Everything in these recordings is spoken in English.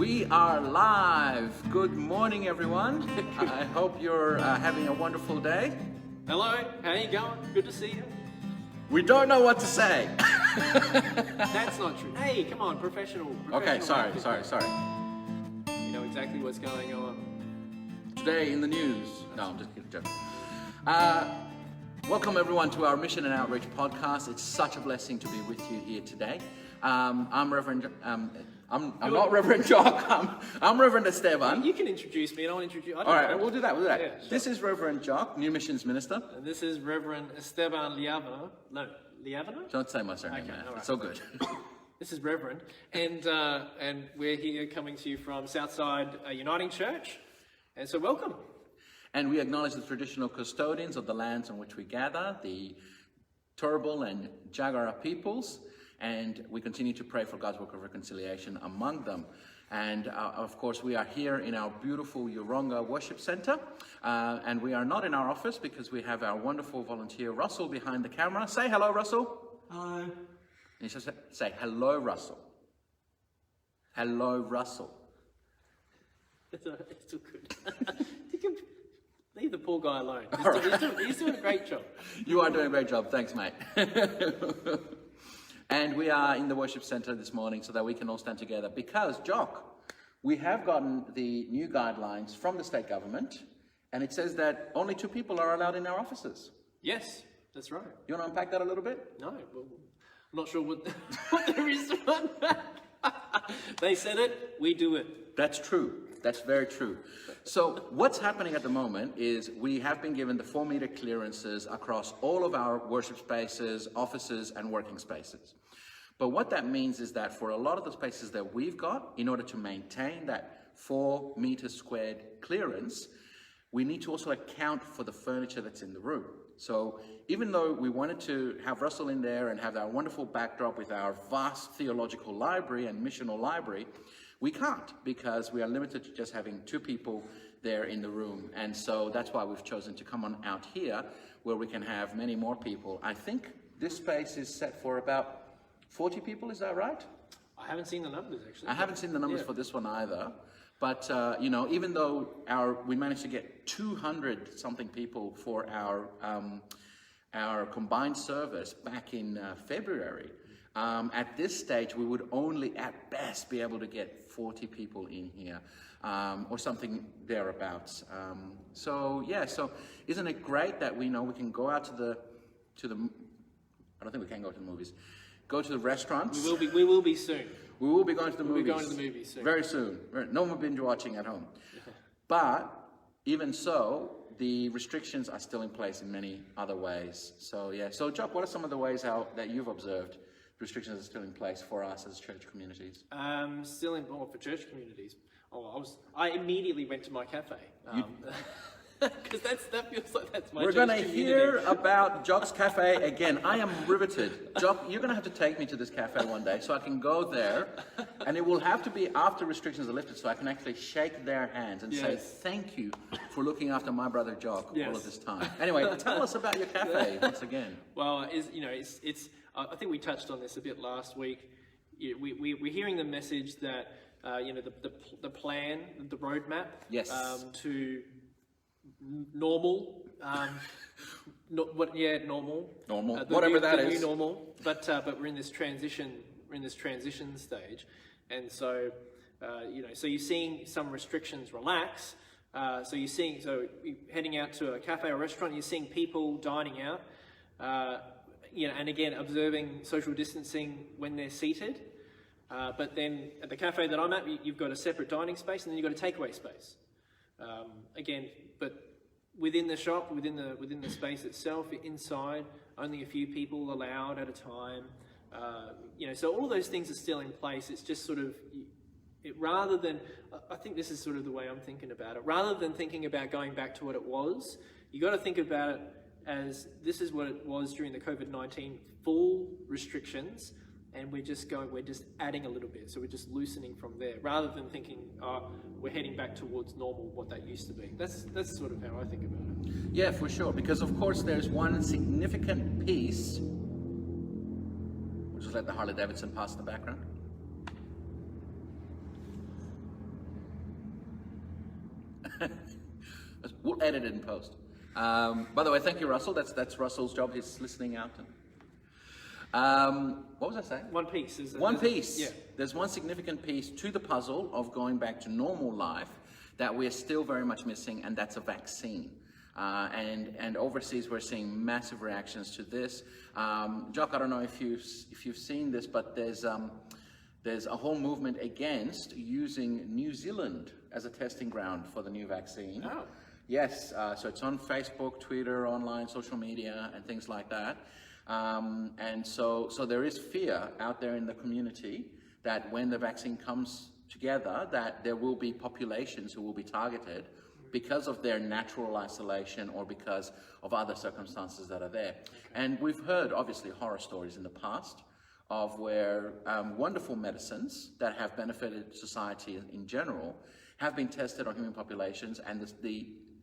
We are live. Good morning, everyone. I hope you're having a wonderful day. Hello, how you going? Good to see you. We don't know what to say. That's not true. Hey, come on, professional. Okay, sorry. You know exactly what's going on. Today in the news. No, I'm just joking. Welcome everyone to our Mission and Outreach podcast. It's such a blessing to be with you here today. I'm Reverend. I'm not Reverend Jock. I'm Reverend Esteban. You can introduce me, and I'll introduce you. All right, we'll do that. Yeah, sure. This is Reverend Jock, New Missions Minister. And this is Reverend Esteban Liavana. No, Liavana? Don't say my surname, Okay, man. all right. It's all good. This is Reverend, and we're here coming to you from Southside Uniting Church, and so welcome. And we acknowledge the traditional custodians of the lands on which we gather, the Turrbal and Jagara peoples, and we continue to pray for God's work of reconciliation among them. And of course, we are here in our beautiful Yoronga Worship Center, and we are not in our office because we have our wonderful volunteer Russell behind the camera. Say hello, Russell. Hi. And you should say hello, Russell. Hello, Russell. It's all good. You can leave the poor guy alone. He's doing a great job. You are doing a great job. Thanks, mate. And we are in the worship center this morning so that we can all stand together because, Jock, we have gotten the new guidelines from the state government, and it says that only 2 people are allowed in our offices. Yes, that's right. You want to unpack that a little bit? No, well, I'm not sure what there is to unpack. They said it, we do it. That's true. That's very true. So what's happening at the moment is we have been given the 4-meter clearances across all of our worship spaces, offices, and working spaces. But what that means is that for a lot of the spaces that we've got, in order to maintain that 4-meter squared clearance, we need to also account for the furniture that's in the room. So even though we wanted to have Russell in there and have our wonderful backdrop with our vast theological library and missional library, we can't because we are limited to just having 2 people there in the room. And so that's why we've chosen to come on out here where we can have many more people. I think this space is set for about 40 people, is that right? I haven't seen the numbers, actually. I haven't seen the numbers for this one either. But, you know, even though we managed to get 200 something people for our combined service back in February, at this stage, we would only at best be able to get 40 people in here, or something thereabouts. So isn't it great that we can go out to the, I don't think we can go to the movies, go to the restaurants. We will be soon. We will be going to the movies. We'll be going to the movies soon. Very soon. No more binge watching at home. But even so, the restrictions are still in place in many other ways. So yeah. So Jock, what are some of the ways that you've observed restrictions are still in place for us as church communities? For church communities. I immediately went to my cafe. Because that feels like that's my We're church going to hear about Jock's Cafe again. I am riveted. Jock, you're going to have to take me to this cafe one day so I can go there, and it will have to be after restrictions are lifted so I can actually shake their hands and say thank you for looking after my brother Jock all of this time. Anyway, tell us about your cafe once again. Well, it's I think we touched on this a bit last week. We're hearing the message that the plan, the roadmap to normal, normal. Whatever that is. New normal, but we're in this transition. We're in this transition stage, and so so you're seeing some restrictions relax. So you're heading out to a cafe or restaurant. You're seeing people dining out. And again, observing social distancing when they're seated. But then at the cafe that I'm at, you've got a separate dining space, and then you've got a takeaway space. But within the shop, within the space itself, inside, only a few people allowed at a time. So all those things are still in place. It's just sort of, rather than, I think this is sort of the way I'm thinking about it. Rather than thinking about going back to what it was, you got to think about it as this is what it was during the COVID-19 full restrictions, and we're just adding a little bit. So we're just loosening from there, rather than thinking, we're heading back towards normal, what that used to be. That's sort of how I think about it. Yeah, for sure. Because of course there's one significant piece. We'll just let the Harley Davidson pass in the background. We'll edit it in post. By the way, thank you, Russell. That's Russell's job. He's listening out. What was I saying? One piece. One piece. Yeah. There's one significant piece to the puzzle of going back to normal life that we're still very much missing, and that's a vaccine. And overseas, we're seeing massive reactions to this. Jock, I don't know if you've seen this, but there's a whole movement against using New Zealand as a testing ground for the new vaccine. Oh. Yes, so it's on Facebook, Twitter, online, social media, and things like that. And so there is fear out there in the community that when the vaccine comes together, that there will be populations who will be targeted because of their natural isolation or because of other circumstances that are there. Okay. And we've heard, obviously, horror stories in the past of where wonderful medicines that have benefited society in general have been tested on human populations, and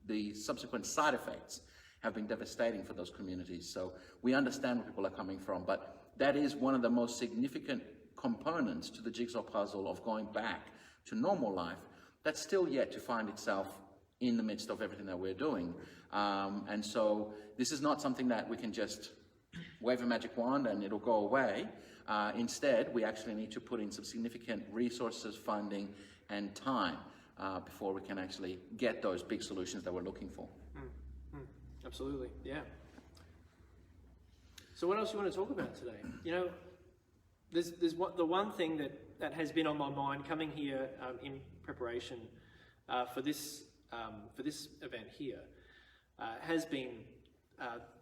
the subsequent side effects have been devastating for those communities. So we understand where people are coming from, but that is one of the most significant components to the jigsaw puzzle of going back to normal life that's still yet to find itself in the midst of everything that we're doing. And so this is not something that we can just wave a magic wand and it'll go away. Instead, we actually need to put in some significant resources, funding, and time before we can actually get those big solutions that we're looking for. Absolutely, yeah. So what else do you want to talk about today? You know, there's the one thing that has been on my mind coming here in preparation for this event here has been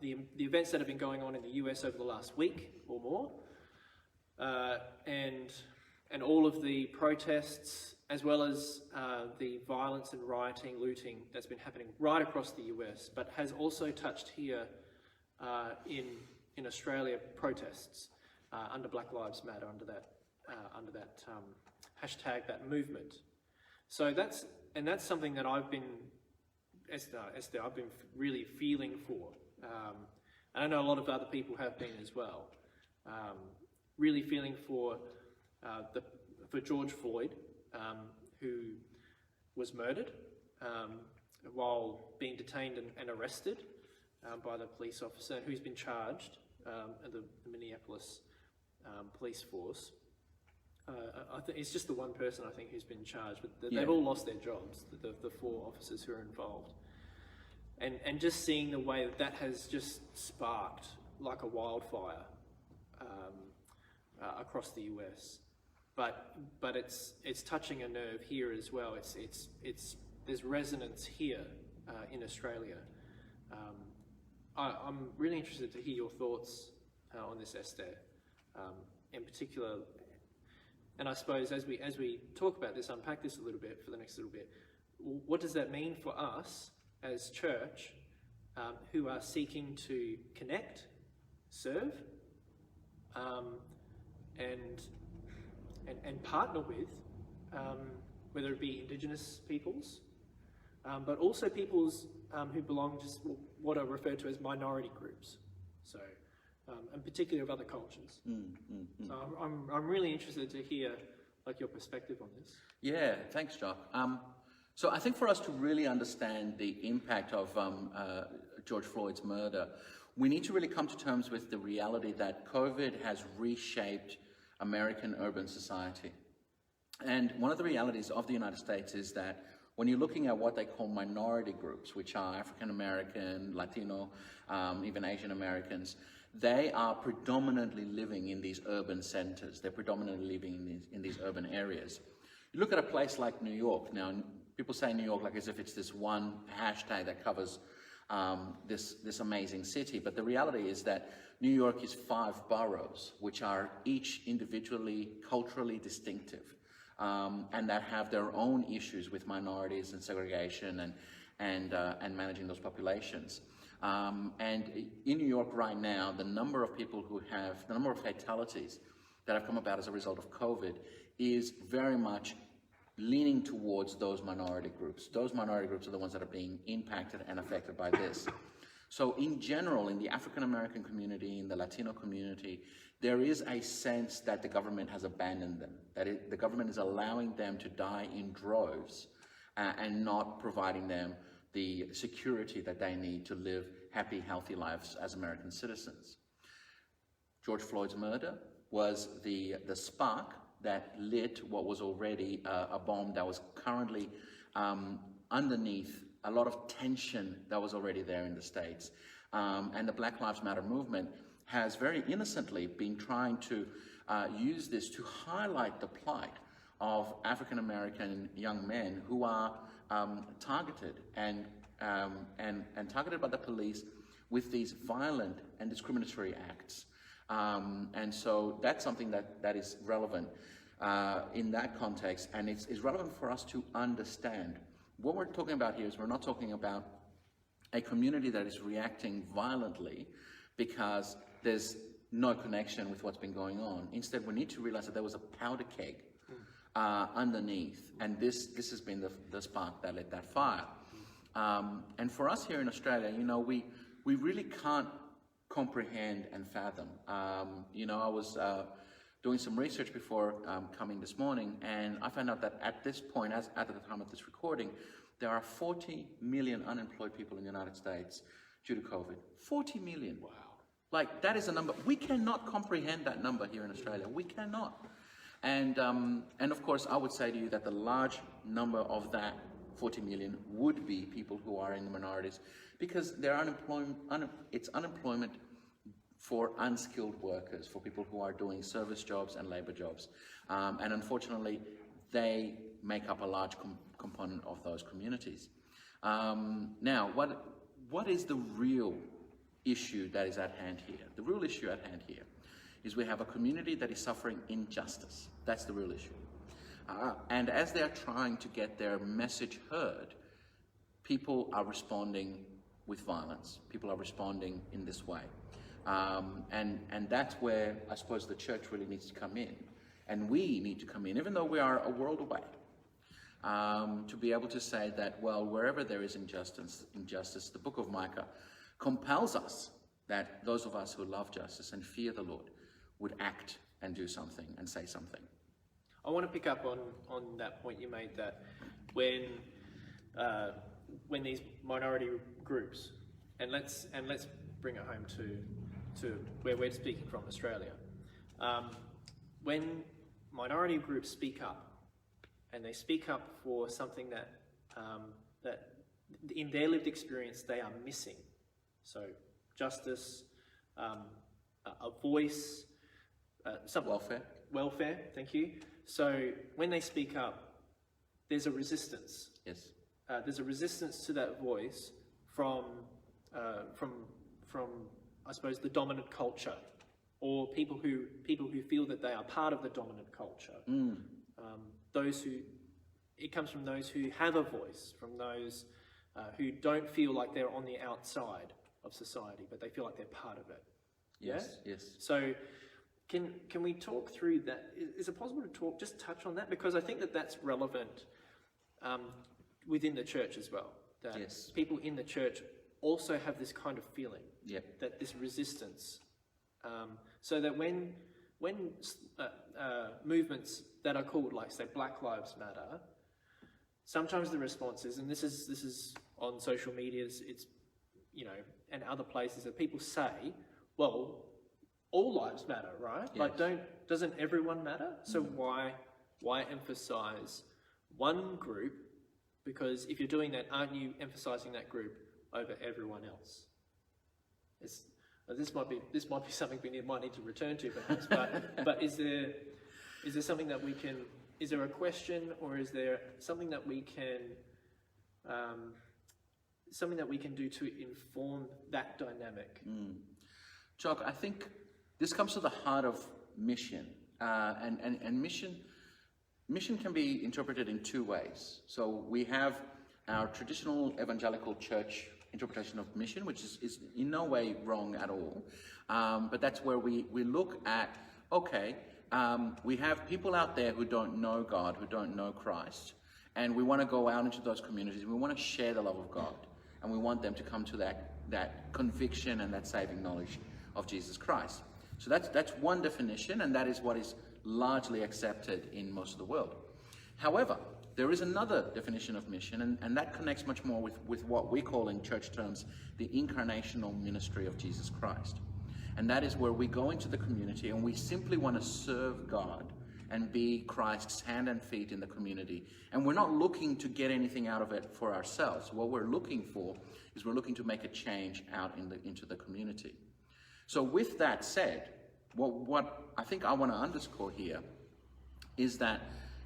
the events that have been going on in the US over the last week or more, and all of the protests, as well as the violence and rioting, looting that's been happening right across the US, but has also touched here in Australia, protests under Black Lives Matter, under that hashtag, that movement. So that's something that I've been, Esther, I've been really feeling for. And I know a lot of other people have been as well. Really feeling for George Floyd, who was murdered while being detained and arrested by the police officer, and who's been charged at the Minneapolis police force. I think it's just the one person, I think, who's been charged, but they've all lost their jobs, the four officers who are involved. And just seeing the way that has just sparked like a wildfire across the US. But it's touching a nerve here as well. There's resonance here in Australia. I'm really interested to hear your thoughts on this, Esther, in particular. And I suppose as we talk about this, unpack this a little bit for the next little bit, what does that mean for us as church who are seeking to connect, serve, and partner with, whether it be Indigenous peoples, but also peoples who belong to what are referred to as minority groups, so and particularly of other cultures. So I'm really interested to hear like your perspective on this. Yeah, thanks, Jock. So I think for us to really understand the impact of George Floyd's murder, we need to really come to terms with the reality that COVID has reshaped American urban society. And one of the realities of the United States is that when you're looking at what they call minority groups, which are African American, Latino, even Asian Americans, they are predominantly living in these urban centers. They're predominantly living in these urban areas. You look at a place like New York. Now, people say New York like as if it's this one hashtag that covers this amazing city, but the reality is that New York is 5 boroughs, which are each individually, culturally distinctive, and that have their own issues with minorities and segregation and managing those populations. And in New York right now, the number of fatalities that have come about as a result of COVID is very much leaning towards those minority groups. Those minority groups are the ones that are being impacted and affected by this. So in general, in the African American community, in the Latino community, there is a sense that the government has abandoned them, that the government is allowing them to die in droves and not providing them the security that they need to live happy, healthy lives as American citizens. George Floyd's murder was the spark that lit what was already a bomb that was currently underneath a lot of tension that was already there in the States. And the Black Lives Matter movement has very innocently been trying to use this to highlight the plight of African American young men who are targeted and targeted by the police with these violent and discriminatory acts. And so that's something that is relevant in that context, and it's relevant for us to understand. What we're talking about here is we're not talking about a community that is reacting violently because there's no connection with what's been going on. Instead, we need to realize that there was a powder keg underneath, and this has been the spark that lit that fire. And for us here in Australia, we really can't comprehend and fathom. I was doing some research before coming this morning, and I found out that at this point, at the time of this recording, there are 40 million unemployed people in the United States due to COVID. 40 million. Wow. Like, that is a number. We cannot comprehend that number here in Australia. We cannot. And of course, I would say to you that the large number of that 40 million would be people who are in the minorities, because they're it's unemployment for unskilled workers, for people who are doing service jobs and labor jobs. And unfortunately, they make up a large component of those communities. Now, what is the real issue that is at hand here? The real issue at hand here is we have a community that is suffering injustice. That's the real issue. And as they're trying to get their message heard, people are responding with violence. People are responding in this way. And that's where I suppose the church really needs to come in. And we need to come in, even though we are a world away, to be able to say that, well, wherever there is injustice, the book of Micah compels us that those of us who love justice and fear the Lord would act and do something and say something. I want to pick up on that point you made, that when these minority groups, and let's bring it home to where we're speaking from, Australia. When minority groups speak up, and they speak up for something that in their lived experience they are missing, so justice, a voice, welfare, thank you. So when they speak up, there's a resistance. Yes. There's a resistance to that voice from I suppose the dominant culture, or people who feel that they are part of the dominant culture. It comes from those who have a voice, from those who don't feel like they're on the outside of society, but they feel like they're part of it. Yes. Yeah? Yes. So can we talk through that? Is it possible to just touch on that? Because I think that's relevant within the church as well. That Yes. people in the church also have this kind of feeling, Yep. that this resistance, so that when movements that are called, like say Black Lives Matter, sometimes the response is, and this is on social medias, it's and other places, that people say, well, all lives matter, right? Yes. Like, doesn't everyone matter? So why emphasize one group? Because if you're doing that, aren't you emphasizing that group over everyone else? This might be something we might need to return to, perhaps. But is there something that we can? Is there a question, or is there something that we can do to inform that dynamic? Jock, I think this comes to the heart of mission, and mission can be interpreted in two ways. So we have our traditional evangelical church interpretation of mission, which is in no way wrong at all, but that's where we look at, okay, we have people out there who don't know God, who don't know Christ, and we want to go out into those communities, we want to share the love of God, and we want them to come to that conviction and that saving knowledge of Jesus Christ. So that's one definition, and that is what is largely accepted in most of the world. However, there is another definition of mission, and that connects much more with what we call in church terms the incarnational ministry of Jesus Christ. And that is where we go into the community and we simply want to serve God and be Christ's hand and feet in the community. And we're not looking to get anything out of it for ourselves. What we're looking for is we're looking to make a change out into the community. So with that said, what I think I want to underscore here is that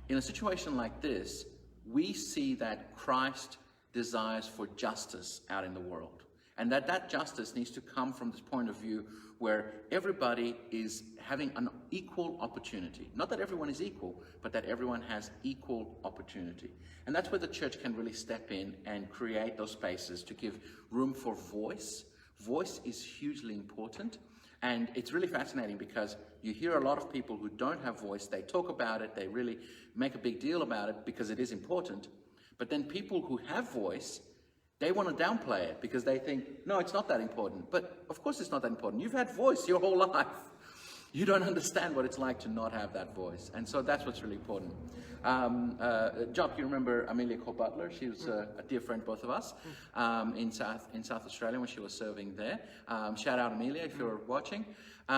in a situation like this, we see that Christ desires for justice out in the world. And that justice needs to come from this point of view where everybody is having an equal opportunity. Not that everyone is equal, but that everyone has equal opportunity. And that's where the church can really step in and create those spaces to give room for voice. Voice is hugely important. And it's really fascinating because you hear a lot of people who don't have voice, they talk about it, they really make a big deal about it because it is important. But then people who have voice, they want to downplay it because they think, no, it's not that important. But of course it's not that important. You've had voice your whole life. You don't understand what it's like to not have that voice. And so that's what's really important. Jock, you remember Amelia Cole Butler? She was a dear friend, both of us, in South Australia when she was serving there. Shout out Amelia if you're watching. We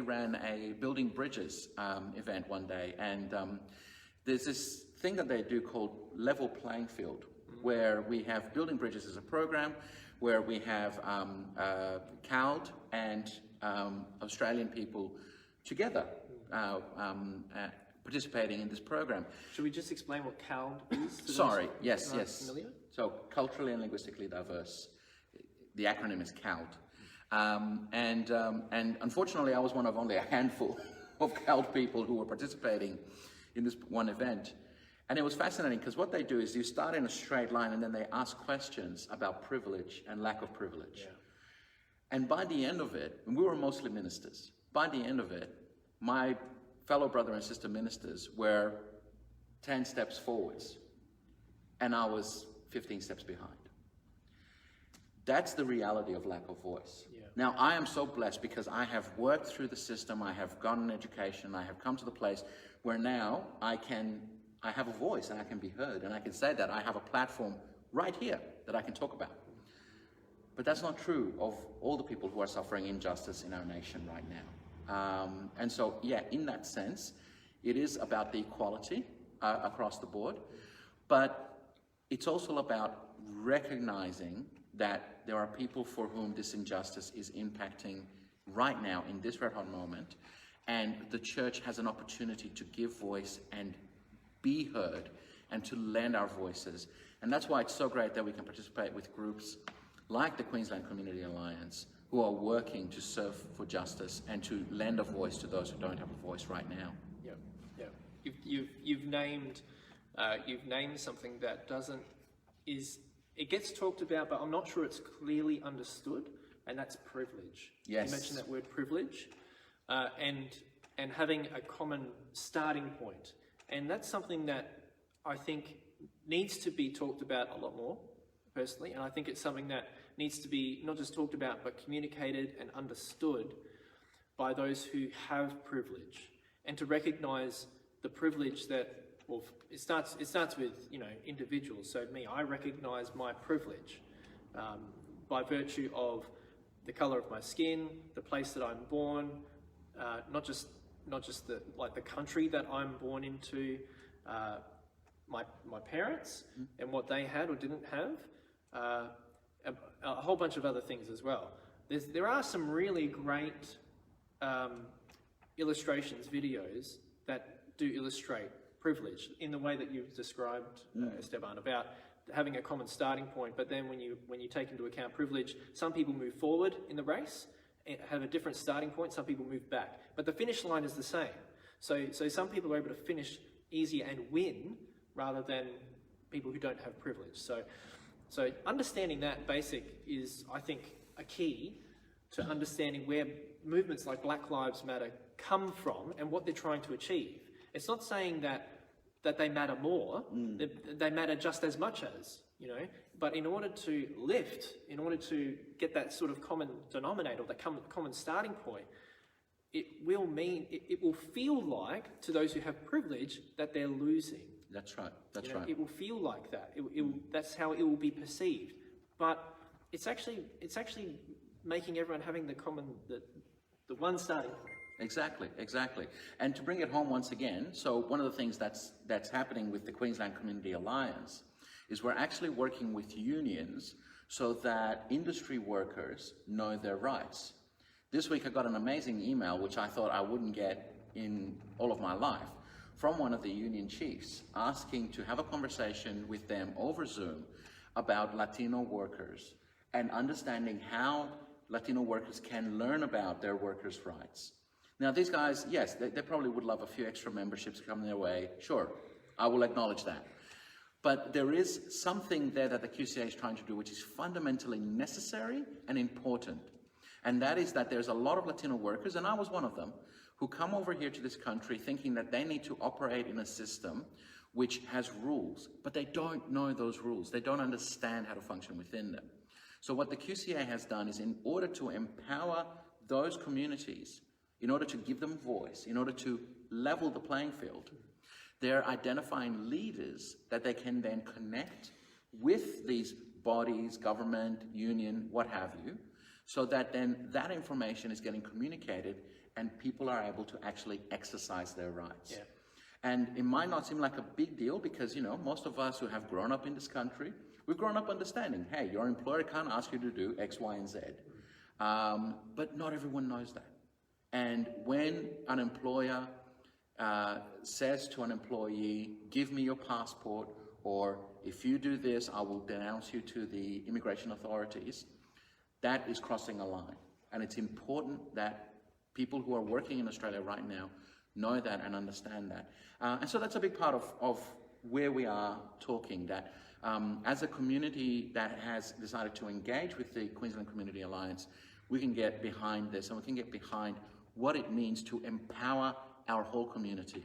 ran a Building Bridges event one day. And there's this thing that they do called level playing field, where we have Building Bridges as a program, where we have CALD and Australian people together participating in this program. Should we just explain what CALD is? Sorry, yes. Familiar? So culturally and linguistically diverse. The acronym is CALD. And unfortunately, I was one of only a handful of CALD people who were participating in this one event. And it was fascinating because what they do is you start in a straight line and then they ask questions about privilege and lack of privilege. Yeah. And by the end of it, and we were mostly ministers, by the end of it, my fellow brother and sister ministers were 10 steps forwards and I was 15 steps behind. That's the reality of lack of voice. Yeah. Now, I am so blessed because I have worked through the system, I have gotten education, I have come to the place where now I have a voice and I can be heard and I can say that I have a platform right here that I can talk about. But that's not true of all the people who are suffering injustice in our nation right now. And so, yeah, in that sense, it is about the equality across the board, but it's also about recognizing that there are people for whom this injustice is impacting right now in this red hot moment, and the church has an opportunity to give voice and be heard and to lend our voices. And that's why it's so great that we can participate with groups like the Queensland Community Alliance who are working to serve for justice and to lend a voice to those who don't have a voice right now. Yeah. You've named something that it gets talked about, but I'm not sure it's clearly understood, and that's privilege. Yes. You mentioned that word privilege, and having a common starting point. And that's something that I think needs to be talked about a lot more, personally. And I think it's something that needs to be not just talked about, but communicated and understood by those who have privilege. And to recognise the privilege that, well, it starts with, individuals. So me, I recognise my privilege by virtue of the colour of my skin, the place that I'm born, not just the country that I'm born into, my parents and what they had or didn't have, a whole bunch of other things as well. There are some really great illustrations, videos that do illustrate privilege in the way that you've described, Esteban, about having a common starting point. But then when you take into account privilege, some people move forward in the race, have a different starting point, some people move back. But the finish line is the same. So some people are able to finish easier and win rather than people who don't have privilege. So understanding that basic is, I think, a key to understanding where movements like Black Lives Matter come from and what they're trying to achieve. It's not saying that they matter more, they matter just as much as, but in order to lift, in order to get that sort of common denominator, that common starting point, it will mean, it will feel like, to those who have privilege, that they're losing. That's right. That's You know, right. it will feel like that. That's how it will be perceived. But it's actually making everyone having the one starting point. Exactly, exactly. And to bring it home once again, so one of the things that's happening with the Queensland Community Alliance is we're actually working with unions so that industry workers know their rights. This week I got an amazing email, which I thought I wouldn't get in all of my life, from one of the union chiefs asking to have a conversation with them over Zoom about Latino workers and understanding how Latino workers can learn about their workers' rights. Now, these guys, yes, they probably would love a few extra memberships come their way. Sure, I will acknowledge that. But there is something there that the QCA is trying to do which is fundamentally necessary and important. And that is that there's a lot of Latino workers, and I was one of them, who come over here to this country thinking that they need to operate in a system which has rules, but they don't know those rules. They don't understand how to function within them. So what the QCA has done is, in order to empower those communities, in order to give them voice, in order to level the playing field, they're identifying leaders that they can then connect with these bodies, government, union, what have you, so that then that information is getting communicated and people are able to actually exercise their rights. Yeah. And it might not seem like a big deal because, you know, most of us who have grown up in this country, we've grown up understanding, hey, your employer can't ask you to do X, Y, and Z. But not everyone knows that. And when an employer says to an employee, give me your passport, or if you do this, I will denounce you to the immigration authorities, that is crossing a line. And it's important that people who are working in Australia right now know that and understand that. And so that's a big part of where we are talking, that as a community that has decided to engage with the Queensland Community Alliance, we can get behind this and we can get behind what it means to empower our whole community.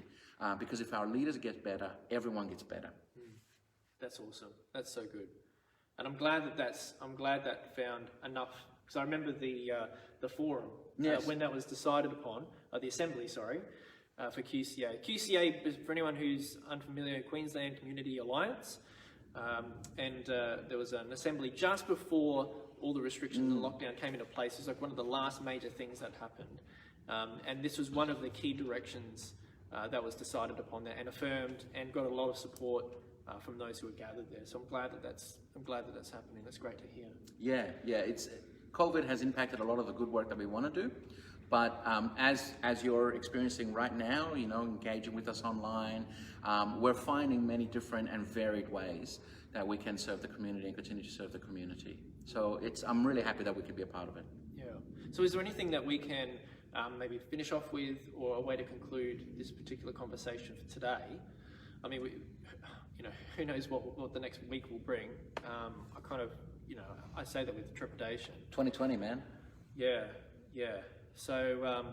Because if our leaders get better, everyone gets better. That's awesome. That's so good. And I'm glad that found enough, because I remember the forum, yes, when that was decided upon, the assembly, sorry, for QCA. QCA, for anyone who's unfamiliar, Queensland Community Alliance, and there was an assembly just before all the restrictions and lockdown came into place. It was like one of the last major things that happened. And this was one of the key directions that was decided upon there and affirmed and got a lot of support from those who were gathered there. So I'm glad that that's happening. That's great to hear. Yeah. COVID has impacted a lot of the good work that we want to do. But as you're experiencing right now, you know, engaging with us online, we're finding many different and varied ways that we can serve the community and continue to serve the community. So I'm really happy that we could be a part of it. Yeah. So is there anything that we can maybe finish off with, or a way to conclude this particular conversation for today? I mean, who knows what the next week will bring. I kind of, I say that with trepidation. 2020, man. Yeah. So,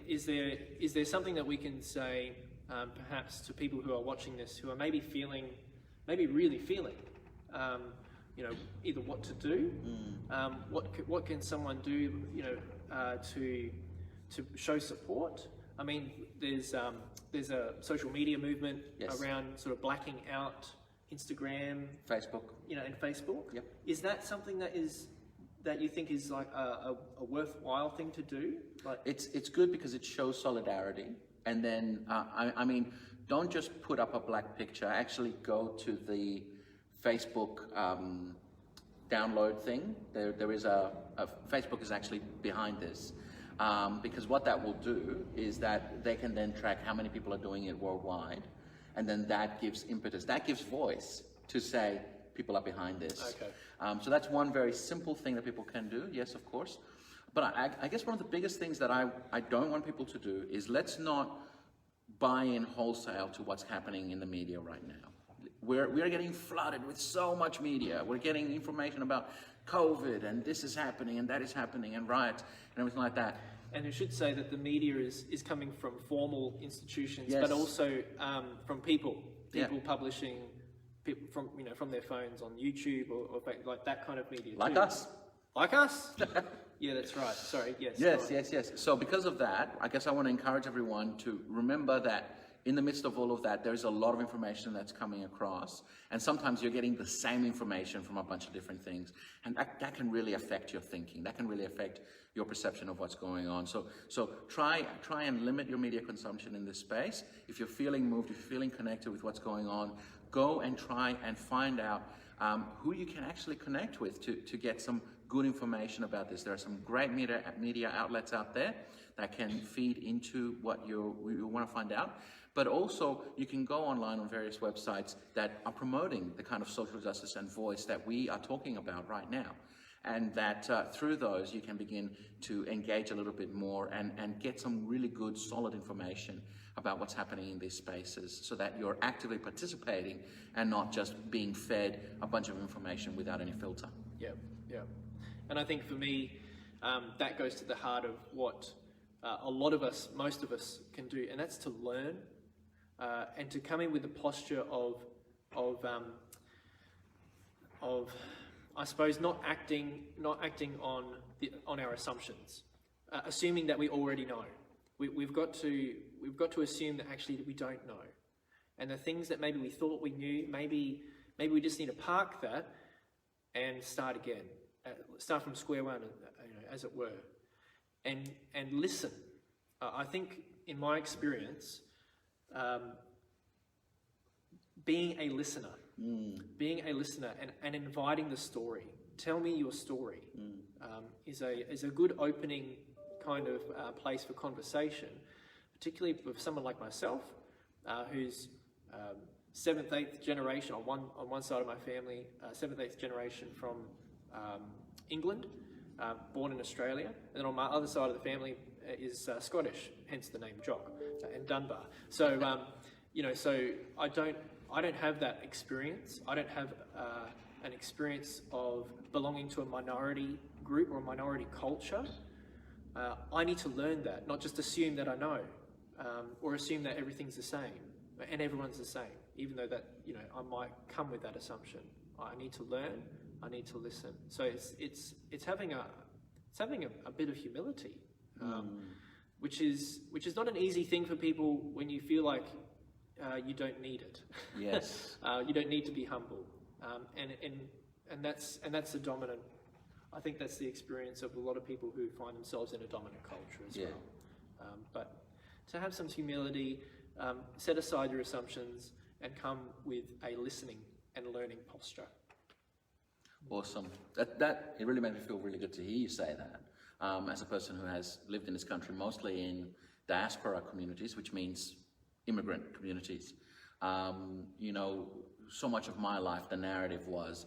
is there something that we can say, perhaps to people who are watching this, who are maybe really feeling, either what to do, what can someone do, to show support? I mean, there's a social media movement, yes, around sort of blacking out Instagram, Facebook, and Facebook. Yep. Is that something that you think is like a worthwhile thing to do? Like, it's good because it shows solidarity, and then I mean, don't just put up a black picture. Actually, go to the Facebook download thing. There is Facebook is actually behind this. Because what that will do is that they can then track how many people are doing it worldwide, and then that gives impetus, that gives voice to say people are behind this. Okay. So that's one very simple thing that people can do, yes, of course. But I guess one of the biggest things that I don't want people to do is let's not buy in wholesale to what's happening in the media right now. We are getting flooded with so much media. We're getting information about COVID and this is happening and that is happening and riots and everything like that. And I should say that the media is coming from formal institutions, yes, but also from people yeah, publishing from their phones on YouTube or like that kind of media. Like too. us. Like us? Yeah, that's right. Sorry. Yes. Yes. So because of that, I guess I want to encourage everyone to remember that in the midst of all of that, there's a lot of information that's coming across. And sometimes you're getting the same information from a bunch of different things. And that can really affect your thinking. That can really affect your perception of what's going on. So try and limit your media consumption in this space. If you're feeling moved, if you're feeling connected with what's going on, go and try and find out who you can actually connect with to get some good information about this. There are some great media outlets out there that can feed into what you want to find out. But also, you can go online on various websites that are promoting the kind of social justice and voice that we are talking about right now. And that through those, you can begin to engage a little bit more and get some really good, solid information about what's happening in these spaces so that you're actively participating and not just being fed a bunch of information without any filter. Yeah. And I think for me, that goes to the heart of what a lot of us, most of us can do, and that's to learn and to come in with the posture of I suppose not acting on our assumptions, assuming that we already know. We've got to assume that actually we don't know, and the things that maybe we thought we knew, maybe we just need to park that and start again, start from square one, as it were, and listen. I think in my experience, being a listener and inviting the story, tell me your story, is a good opening kind of place for conversation, particularly with someone like myself, who's 7th, 8th generation on one side of my family, 7th, 8th generation from England, born in Australia, and then on my other side of the family is Scottish, hence the name Jock, and Dunbar. So so I don't have that experience. I don't have an experience of belonging to a minority group or a minority culture. I need to learn that, not just assume that I know, or assume that everything's the same and everyone's the same, even though that I might come with that assumption. I need to learn. I need to listen. So it's having a bit of humility, which is not an easy thing for people when you feel like you don't need it. Yes. You don't need to be humble, and that's the dominant. I think that's the experience of a lot of people who find themselves in a dominant culture as well. But to have some humility, set aside your assumptions, and come with a listening and learning posture. Awesome. That it really made me feel really good to hear you say that. As a person who has lived in this country mostly in diaspora communities, which means immigrant communities, so much of my life, the narrative was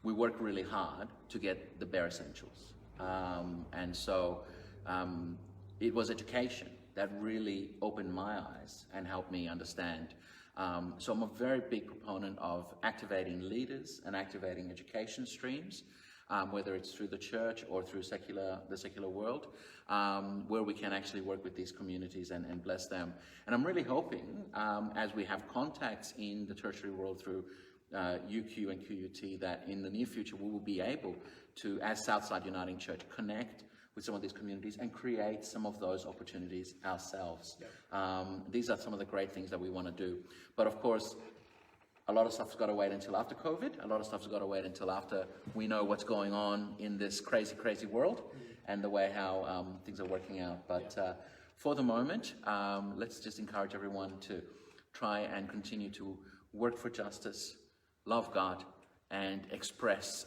we work really hard to get the bare essentials. And so it was education that really opened my eyes and helped me understand. So I'm a very big proponent of activating leaders and activating education streams, whether it's through the church or through the secular world, where we can actually work with these communities and bless them. And I'm really hoping, as we have contacts in the tertiary world through UQ and QUT, that in the near future we will be able to, as Southside Uniting Church, connect with some of these communities and create some of those opportunities ourselves. Yep. These are some of the great things that we want to do. But of course, a lot of stuff's got to wait until after COVID. A lot of stuff's got to wait until after we know what's going on in this crazy, crazy world and the way how things are working out. But for the moment, let's just encourage everyone to try and continue to work for justice, love God, and express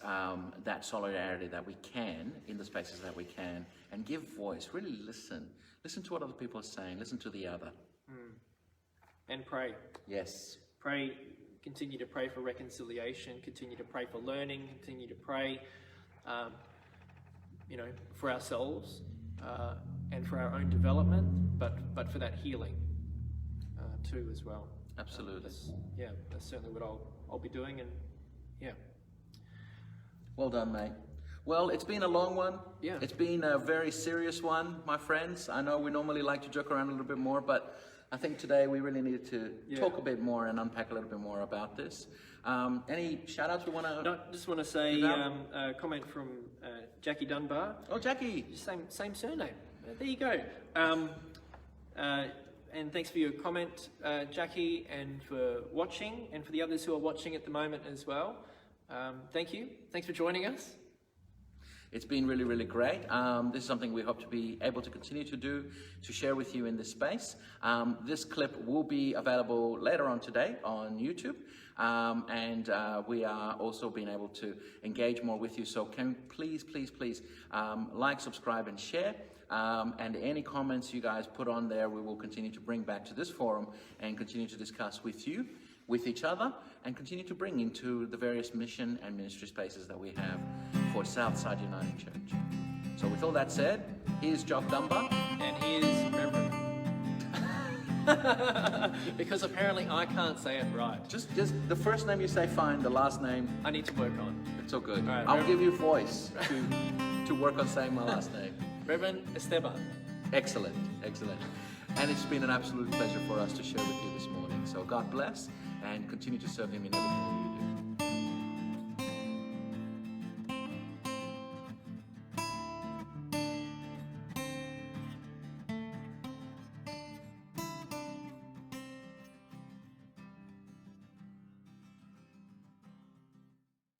that solidarity that we can in the spaces that we can, and give voice. Really listen to what other people are saying, listen to the other. And pray. Yes. Pray, continue to pray for reconciliation, continue to pray for learning, continue to pray for ourselves and for our own development, but for that healing too as well. Absolutely. That's certainly what I'll be doing. And well done, mate. Well, it's been a long one. Yeah. It's been a very serious one, my friends. I know we normally like to joke around a little bit more, but I think today we really needed to talk a bit more and unpack a little bit more about this. Any shout outs we want to... No, just want to say a comment from Jackie Dunbar. Oh, Jackie. Same surname. There you go. And thanks for your comment, Jackie, and for watching, and for the others who are watching at the moment as well. Thank you. Thanks for joining us. It's been really, really great. This is something we hope to be able to continue to do, to share with you in this space. This clip will be available later on today on YouTube. And we are also being able to engage more with you. So can please like, subscribe, and share. And any comments you guys put on there, we will continue to bring back to this forum and continue to discuss with you, with each other, and continue to bring into the various mission and ministry spaces that we have for Southside United Church. So with all that said, here's Jock Dunbar. And here's Reverend. Because apparently I can't say it right. Just the first name you say fine, the last name I need to work on. it's all good. All right, I'll give you voice to work on saying my last name. Reverend Esteban. Excellent. And it's been an absolute pleasure for us to share with you this morning. So God bless and continue to serve Him in everything.